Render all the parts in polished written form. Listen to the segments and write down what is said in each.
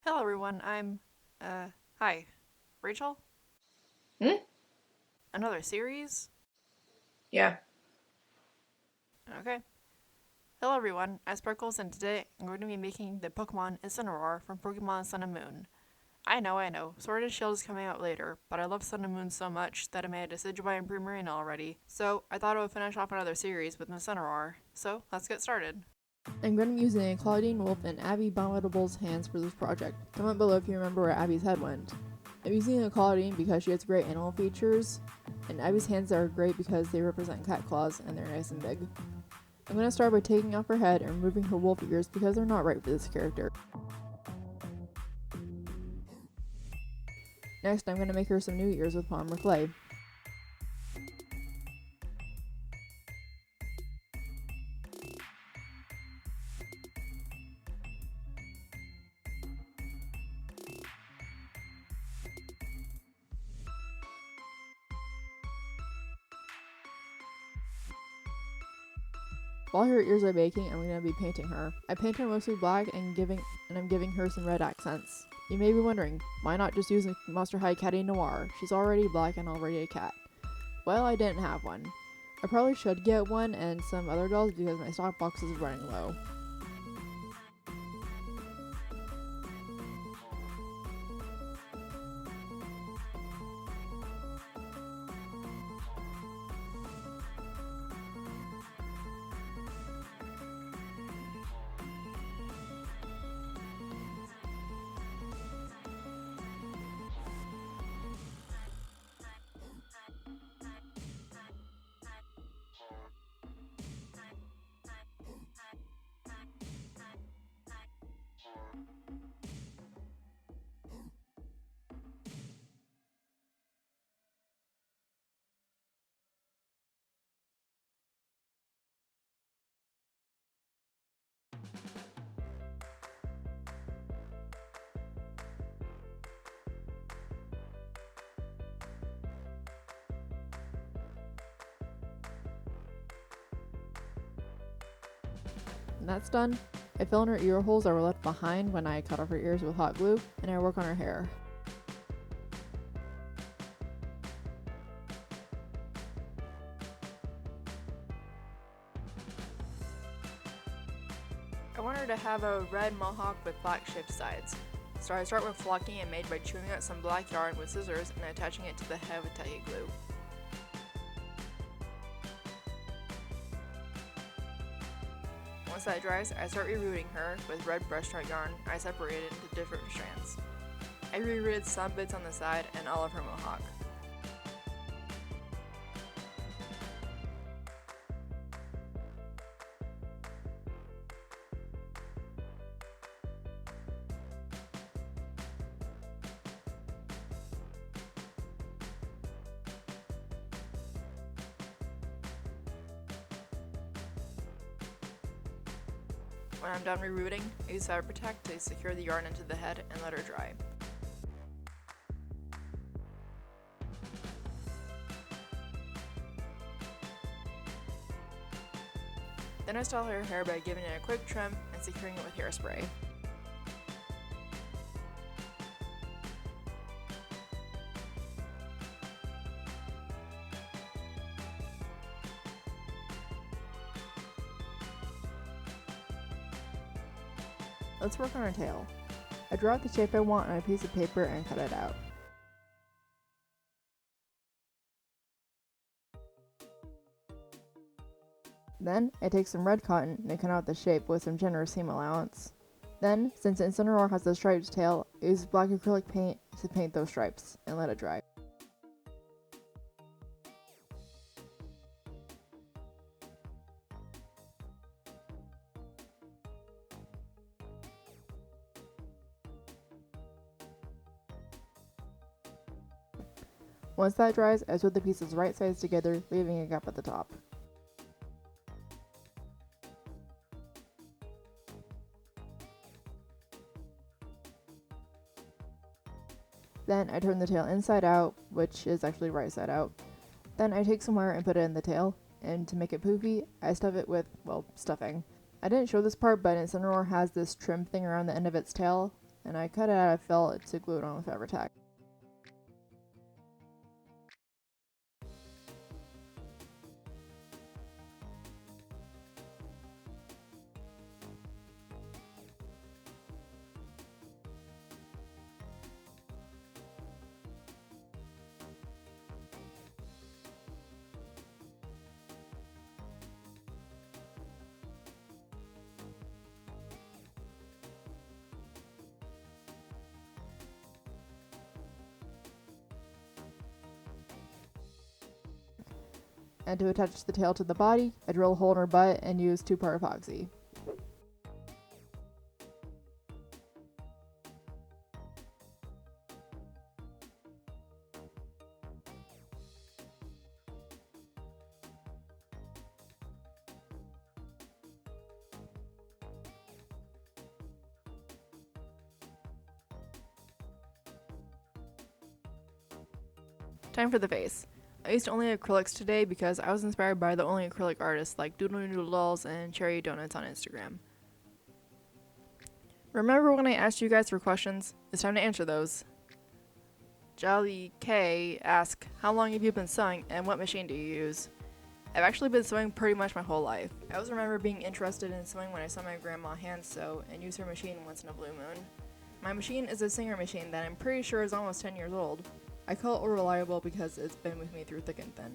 Hello everyone, hi, Rachel? Hmm? Another series? Yeah. Okay. Hello everyone, I'm Sparkles and today I'm going to be making the Pokemon Inceneroar from Pokemon Sun and Moon. I know, Sword and Shield is coming out later, but I love Sun and Moon so much that I made a Decidueye and Primarina already, so I thought I would finish off another series with Inceneroar. So, let's get started. I'm going to be using a Clawdeen Wolf and Abby Abominable's hands for this project. Comment below if you remember where Abby's head went. I'm using a Clawdeen because she has great animal features, and Abby's hands are great because they represent cat claws and they're nice and big. I'm going to start by taking off her head and removing her wolf ears because they're not right for this character. Next, I'm going to make her some new ears with polymer clay. While her ears are baking, I'm going to be painting her. I paint her mostly black and I'm giving her some red accents. You may be wondering, why not just use a Monster High Catty Noir? She's already black and already a cat. Well, I didn't have one. I probably should get one and some other dolls because my stock box is running low. And that's done. I fill in her ear holes that were left behind when I cut off her ears with hot glue, and I work on her hair. I want her to have a red mohawk with black shaped sides. So I start with flocking it made by chewing out some black yarn with scissors and attaching it to the head with tacky glue. Once that dries, I start rerouting her with red brushstrap yarn I separated into different strands. I rerouted some bits on the side and all of her mohawk. When I'm done rerouting, I use Fabric Protect to secure the yarn into the head and let her dry. Then I style her hair by giving it a quick trim and securing it with hairspray. Let's work on her tail. I draw out the shape I want on a piece of paper and cut it out. Then, I take some red cotton and cut out the shape with some generous seam allowance. Then, since Incineroar has a striped tail, I use black acrylic paint to paint those stripes and let it dry. Once that dries, I sew the pieces right sides together, leaving a gap at the top. Then I turn the tail inside out, which is actually right side out. Then I take some wire and put it in the tail, and to make it poofy, I stuff it with, well, stuffing. I didn't show this part, but Incineroar has this trim thing around the end of its tail, and I cut it out of felt to glue it on with Fabri-Tac. And to attach the tail to the body, I drill a hole in her butt and use 2-part epoxy. Time for the face. I used only acrylics today because I was inspired by the only acrylic artists like Doodle Noodle Dolls and Cherry Donuts on Instagram. Remember when I asked you guys for questions? It's time to answer those. Jolly K asks, how long have you been sewing and what machine do you use? I've actually been sewing pretty much my whole life. I always remember being interested in sewing when I saw my grandma hand sew and use her machine once in a blue moon. My machine is a Singer machine that I'm pretty sure is almost 10 years old. I call it reliable because it's been with me through thick and thin.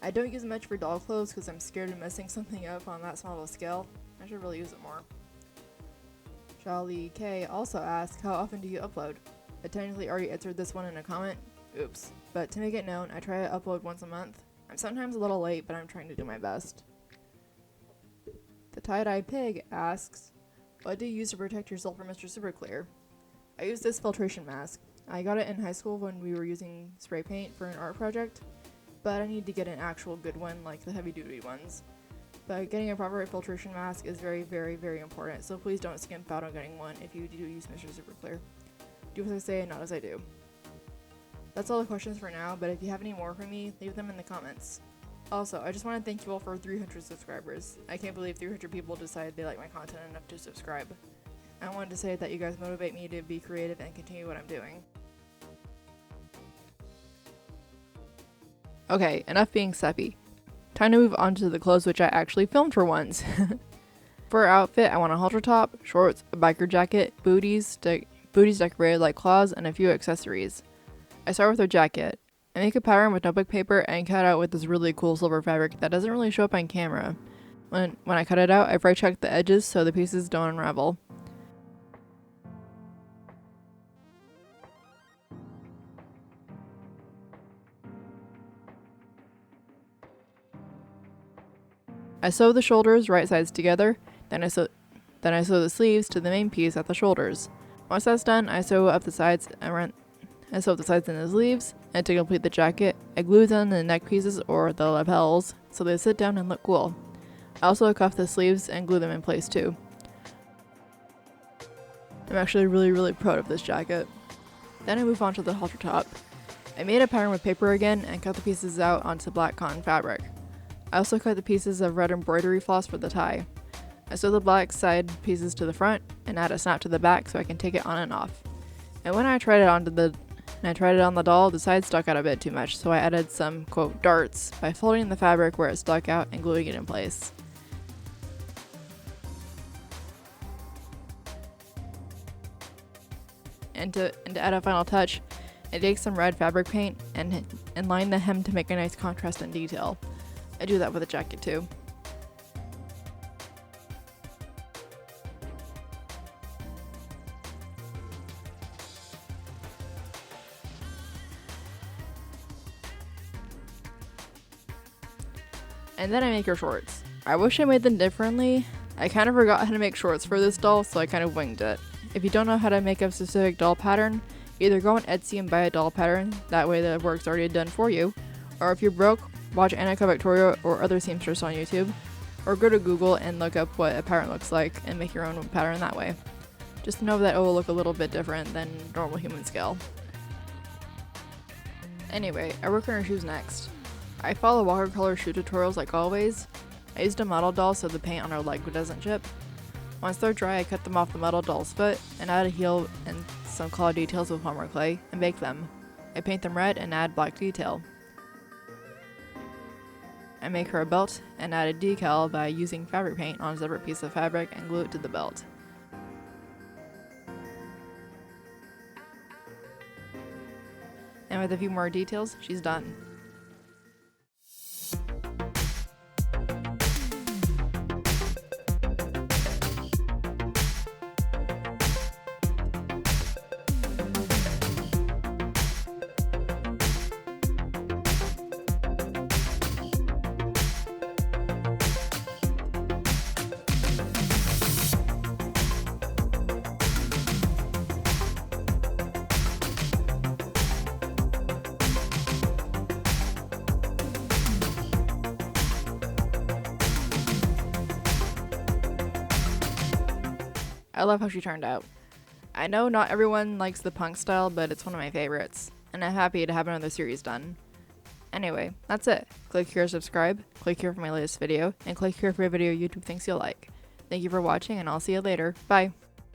I don't use much for doll clothes because I'm scared of messing something up on that small of a scale. I should really use it more. Jolly K also asks, how often do you upload? I technically already answered this one in a comment. Oops. But to make it known, I try to upload once a month. I'm sometimes a little late, but I'm trying to do my best. The Tie-Dye Pig asks, what do you use to protect yourself from Mr. Superclear? I use this filtration mask. I got it in high school when we were using spray paint for an art project, but I need to get an actual good one like the heavy duty ones. But getting a proper filtration mask is very, very, very important, so please don't skimp out on getting one if you do use Mr. Superclear. Do as I say and not as I do. That's all the questions for now, but if you have any more for me, leave them in the comments. Also, I just want to thank you all for 300 subscribers. I can't believe 300 people decided they like my content enough to subscribe. I wanted to say that you guys motivate me to be creative and continue what I'm doing. Okay, enough being sappy. Time to move on to the clothes which I actually filmed for once. For our outfit, I want a halter top, shorts, a biker jacket, booties decorated like claws, and a few accessories. I start with a jacket. I make a pattern with notebook paper and cut out with this really cool silver fabric that doesn't really show up on camera. When I cut it out, I fray check the edges so the pieces don't unravel. I sew the shoulders right sides together, then I sew the sleeves to the main piece at the shoulders. Once that's done, I sew up the sides and the sleeves, and to complete the jacket, I glue down the neck pieces or the lapels so they sit down and look cool. I also cuff the sleeves and glue them in place too. I'm actually really proud of this jacket. Then I move on to the halter top. I made a pattern with paper again and cut the pieces out onto black cotton fabric. I also cut the pieces of red embroidery floss for the tie. I sew the black side pieces to the front and add a snap to the back so I can take it on and off. And when I tried it on the doll, the side stuck out a bit too much, so I added some, quote, darts by folding the fabric where it stuck out and gluing it in place. And to add a final touch, I take some red fabric paint and line the hem to make a nice contrast and detail. I do that with a jacket too. And then I make her shorts. I wish I made them differently. I kind of forgot how to make shorts for this doll, so I kind of winged it. If you don't know how to make a specific doll pattern, either go on Etsy and buy a doll pattern, that way the work's already done for you, or if you're broke, watch Annika Victoria or other seamstress on YouTube, or go to Google and look up what a pattern looks like and make your own pattern that way. Just know that it will look a little bit different than normal human scale. Anyway, I work on her shoes next. I follow watercolor shoe tutorials like always. I used a model doll so the paint on her leg doesn't chip. Once they're dry, I cut them off the metal doll's foot and add a heel and some claw details with polymer clay and bake them. I paint them red and add black detail. I make her a belt and add a decal by using fabric paint on a separate piece of fabric and glue it to the belt. And with a few more details, she's done. I love how she turned out. I know not everyone likes the punk style, but it's one of my favorites, and I'm happy to have another series done. Anyway, that's it. Click here to subscribe, click here for my latest video, and click here for a video YouTube thinks you'll like. Thank you for watching, and I'll see you later. Bye!